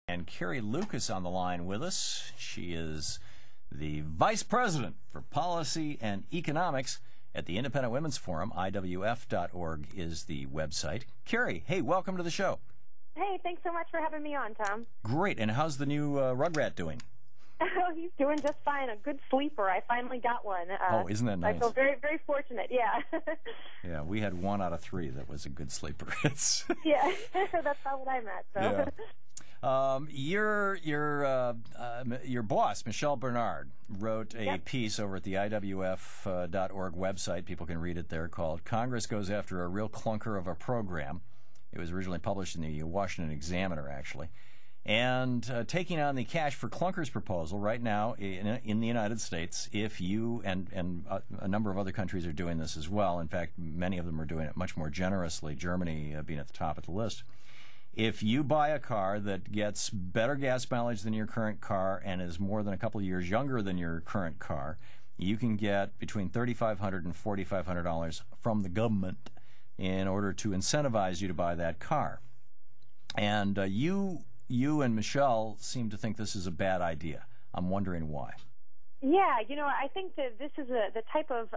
And Carrie Lukas on the line with us. She is the Vice President for Policy and Economics at the Independent Women's Forum. IWF.org is the website. Carrie, hey, welcome to the show. Hey, thanks so much for having me on, Tom. Great. And how's the new Rugrat doing? Oh, he's doing just fine. A good sleeper. I finally got one. Oh, isn't that nice? I feel very, very fortunate, yeah. Yeah, we had 1 out of 3 that was a good sleeper. Yeah, that's not what I meant. So. Yeah. Your boss, Michelle Bernard, wrote a piece over at the IWF.org website. People can read it there, called "Congress Goes After a Real Clunker of a Program." It was originally published in the Washington Examiner, actually. And taking on the Cash for Clunkers proposal right now in the United States, if you and a number of other countries are doing this as well. In fact, many of them are doing it much more generously, Germany being at the top of the list. If you buy a car that gets better gas mileage than your current car and is more than a couple of years younger than your current car, you can get between $3,500 and $4,500 from the government in order to incentivize you to buy that car. And you and Michelle seem to think this is a bad idea. I'm wondering why. Yeah, I think that this is the type of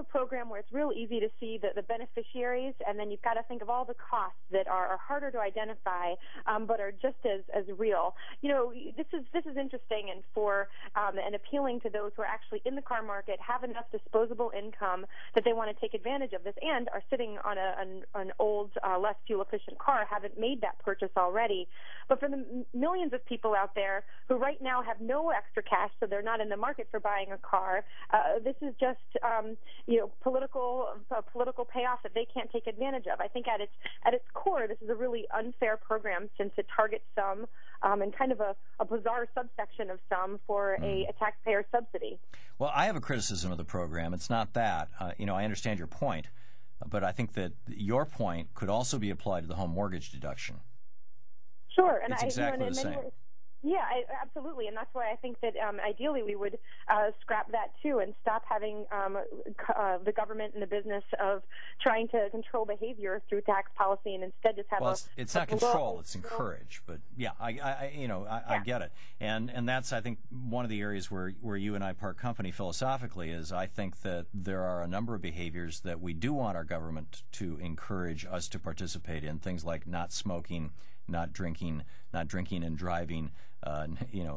program where it's real easy to see the beneficiaries, and then you've got to think of all the costs that are harder to identify, but are just as real. This is interesting and and appealing to those who are actually in the car market, have enough disposable income that they want to take advantage of this, and are sitting on an old, less fuel efficient car, haven't made that purchase already. But for the millions of people out there who right now have no extra cash, so they're not in the market for buying a car, this is just political payoff that they can't take advantage of. I think at its core, this is a really unfair program, since it targets some and kind of a bizarre subsection of some for a taxpayer subsidy. Well, I have a criticism of the program. It's not that. I understand your point, but I think that your point could also be applied to the home mortgage deduction. Sure, and it's exactly the same. Yeah, absolutely, and that's why I think that ideally we would scrap that too and stop having the government in the business of trying to control behavior through tax policy, and instead just have it's not control, it's encourage. But yeah, I get it, and that's, I think, one of the areas where you and I part company philosophically. Is I think that there are a number of behaviors that we do want our government to encourage us to participate in, things like not smoking, not drinking and driving,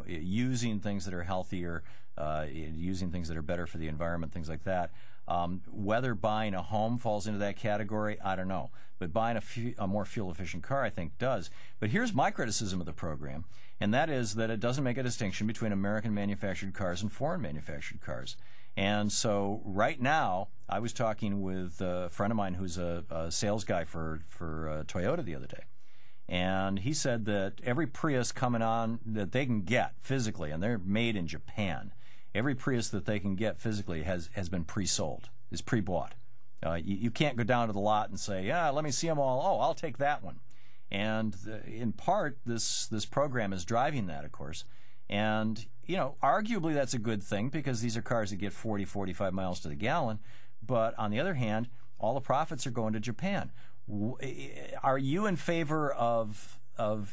using things that are healthier, using things that are better for the environment, things like that. Whether buying a home falls into that category, I don't know. But buying a more fuel-efficient car, I think, does. But here's my criticism of the program, and that is that it doesn't make a distinction between American-manufactured cars and foreign-manufactured cars. And so right now, I was talking with a friend of mine who's a sales guy for Toyota the other day. And he said that every Prius coming on that they can get physically, and they're made in Japan, every Prius that they can get physically has been pre-sold, is pre-bought. You can't go down to the lot and say, yeah, let me see them all. Oh, I'll take that one. And in part, this program is driving that, of course. And, arguably that's a good thing, because these are cars that get 40, 45 miles to the gallon. But on the other hand, all the profits are going to Japan. Are you in favor of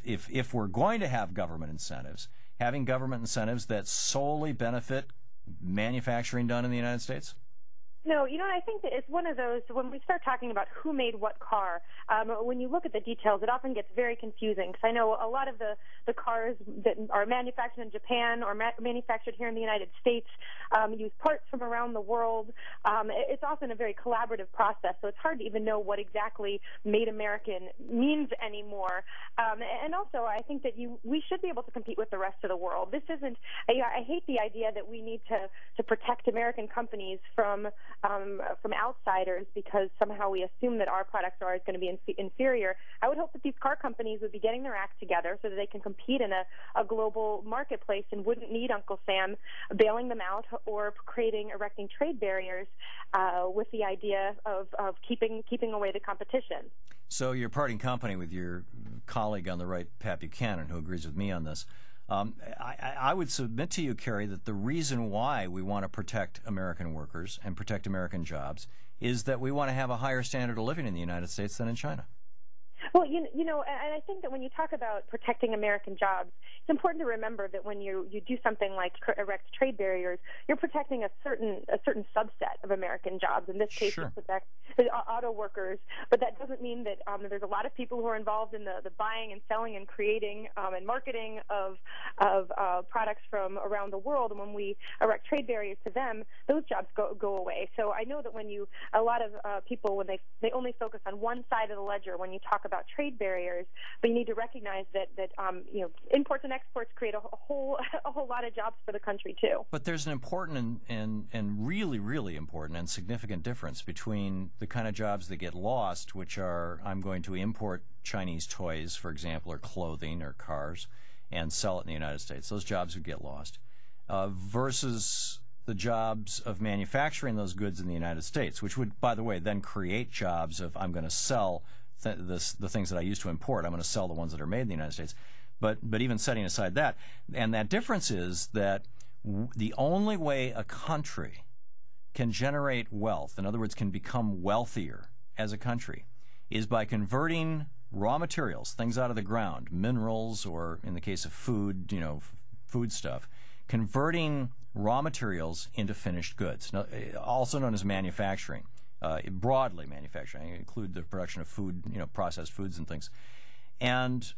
if we're going to have government incentives, having government incentives that solely benefit manufacturing done in the United States? No, I think that it's one of those, when we start talking about who made what car, when you look at the details, it often gets very confusing, because I know a lot of the cars that are manufactured in Japan or manufactured here in the United States use parts from around the world. It's often a very collaborative process, so it's hard to even know what exactly Made American means anymore. And also, I think that we should be able to compete with the rest of the world. This isn't, I hate the idea that we need to protect American companies from outsiders because somehow we assume that our products are always going to be inferior. I would hope that these car companies would be getting their act together so that they can compete in a global marketplace and wouldn't need Uncle Sam bailing them out or erecting trade barriers with the idea of keeping away the competition. So you're parting company with your colleague on the right, Pat Buchanan, who agrees with me on this. I would submit to you, Carrie, that the reason why we want to protect American workers and protect American jobs is that we want to have a higher standard of living in the United States than in China. Well, and I think that when you talk about protecting American jobs, it's important to remember that when you do something like erect trade barriers, you're protecting a certain subset of American jobs. In this case, Sure. you protect the auto workers, but that doesn't mean that there's a lot of people who are involved in the buying and selling and creating and marketing of products from around the world. And when we erect trade barriers to them, those jobs go away. So I know that a lot of people, when they only focus on one side of the ledger when you talk about trade barriers, but you need to recognize that imports and exports create a whole lot of jobs for the country too. But there's an important and really, really important and significant difference between the kind of jobs that get lost, which are I'm going to import Chinese toys, for example, or clothing or cars, and sell it in the United States. Those jobs would get lost, versus the jobs of manufacturing those goods in the United States, which would, by the way, then create jobs of I'm going to sell the things that I used to import. I'm going to sell the ones that are made in the United States. But even setting aside that, and that difference is that the only way a country can generate wealth, in other words, can become wealthier as a country, is by converting raw materials, things out of the ground, minerals, or in the case of food, food stuff, converting raw materials into finished goods, also known as manufacturing. Broadly manufacturing, I include the production of food, processed foods and things. And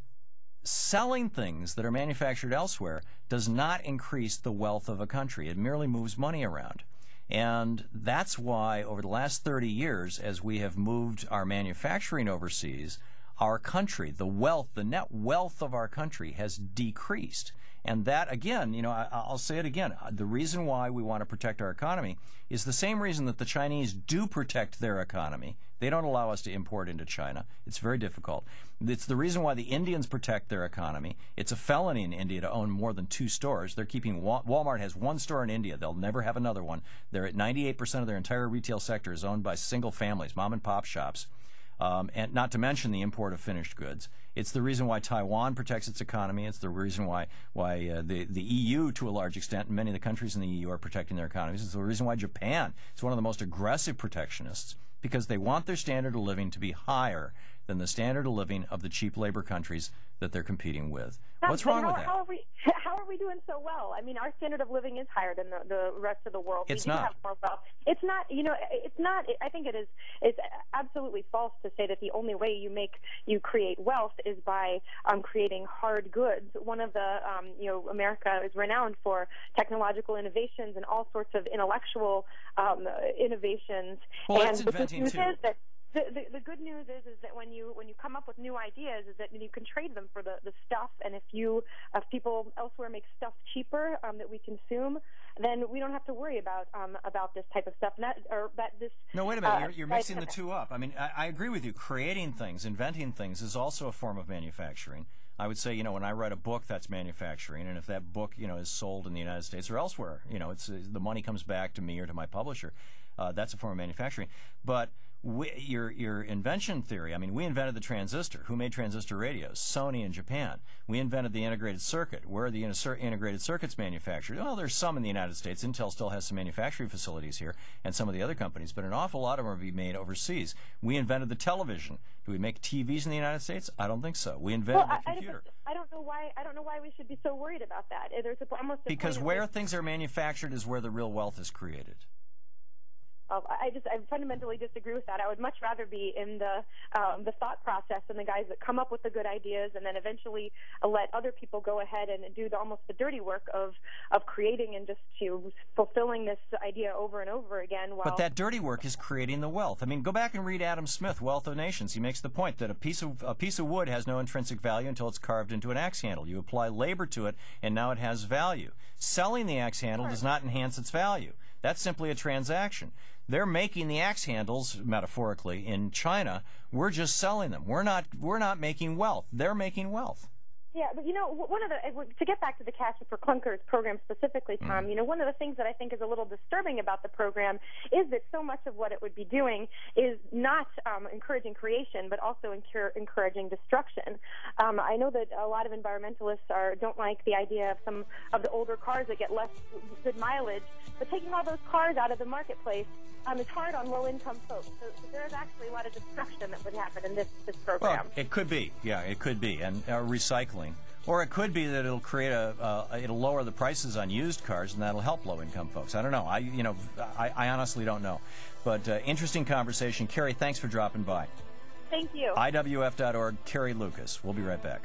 selling things that are manufactured elsewhere does not increase the wealth of a country. It merely moves money around. And that's why over the last 30 years, as we have moved our manufacturing overseas, our country, the net wealth of our country has decreased. And that, again, I'll say it again, the reason why we want to protect our economy is the same reason that the Chinese do protect their economy. They don't allow us to import into China. It's very difficult. It's the reason why the Indians protect their economy. It's a felony in India to own more than 2 stores. They're keeping Walmart has 1 store in India. They'll never have another one. They're at 98% of their entire retail sector is owned by single families, mom and pop shops. And not to mention the import of finished goods. It's the reason why Taiwan protects its economy. It's the reason why the EU, to a large extent, and many of the countries in the EU are protecting their economies. It's the reason why Japan is one of the most aggressive protectionists, because they want their standard of living to be higher than the standard of living of the cheap labor countries that they're competing with. What's wrong with that? How are we doing so well? I mean, our standard of living is higher than the rest of the world. It's we do not. have more wealth. It's not. It's not. I think it is. It's absolutely false to say that the only way you create wealth is by creating hard goods. One of the America is renowned for technological innovations and all sorts of intellectual innovations. Well, and that's inventing too. The good news is that when you come up with new ideas, is that you can trade them for the stuff, and if people elsewhere make stuff cheaper that we consume, then we don't have to worry about this type of stuff. No, wait a minute. You're mixing the two up. I mean, I agree with you. Creating things, inventing things is also a form of manufacturing. I would say, when I write a book, that's manufacturing, and if that book, is sold in the United States or elsewhere, it's the money comes back to me or to my publisher. That's a form of manufacturing. But your invention theory, I mean, we invented the transistor. Who made transistor radios? Sony in Japan. We invented the integrated circuit. Where are the integrated circuits manufactured? Well, there's some in the United States. Intel still has some manufacturing facilities here, and some of the other companies, but an awful lot of them are being made overseas. We invented the television. Do we make TVs in the United States? I don't think so. We invented the computer. I don't know why we should be so worried about that. Because where things are manufactured is where the real wealth is created. I fundamentally disagree with that. I would much rather be in the thought process and the guys that come up with the good ideas, and then eventually let other people go ahead and do almost the dirty work of creating and just fulfilling this idea over and over again. But that dirty work is creating the wealth. I mean, go back and read Adam Smith, Wealth of Nations. He makes the point that a piece of wood has no intrinsic value until it's carved into an axe handle. You apply labor to it, and now it has value. Selling the axe handle does not enhance its value. That's simply a transaction. They're making the axe handles, metaphorically, in China. We're just selling them. We're not making wealth. They're making wealth. Yeah, but one of to get back to the Cash for Clunkers program specifically, Tom, one of the things that I think is a little disturbing about the program is that so much of what it would be doing is not encouraging creation, but also encouraging destruction. I know that a lot of environmentalists don't like the idea of some of the older cars that get less good mileage, but taking all those cars out of the marketplace is hard on low-income folks. So there is actually a lot of destruction that would happen in this program. Well, it could be. Yeah, it could be. And recycling. Or it could be that it'll create it'll lower the prices on used cars, and that'll help low-income folks. I don't know. I honestly don't know. But interesting conversation. Carrie, thanks for dropping by. Thank you. IWF.org, Carrie Lukas. We'll be right back.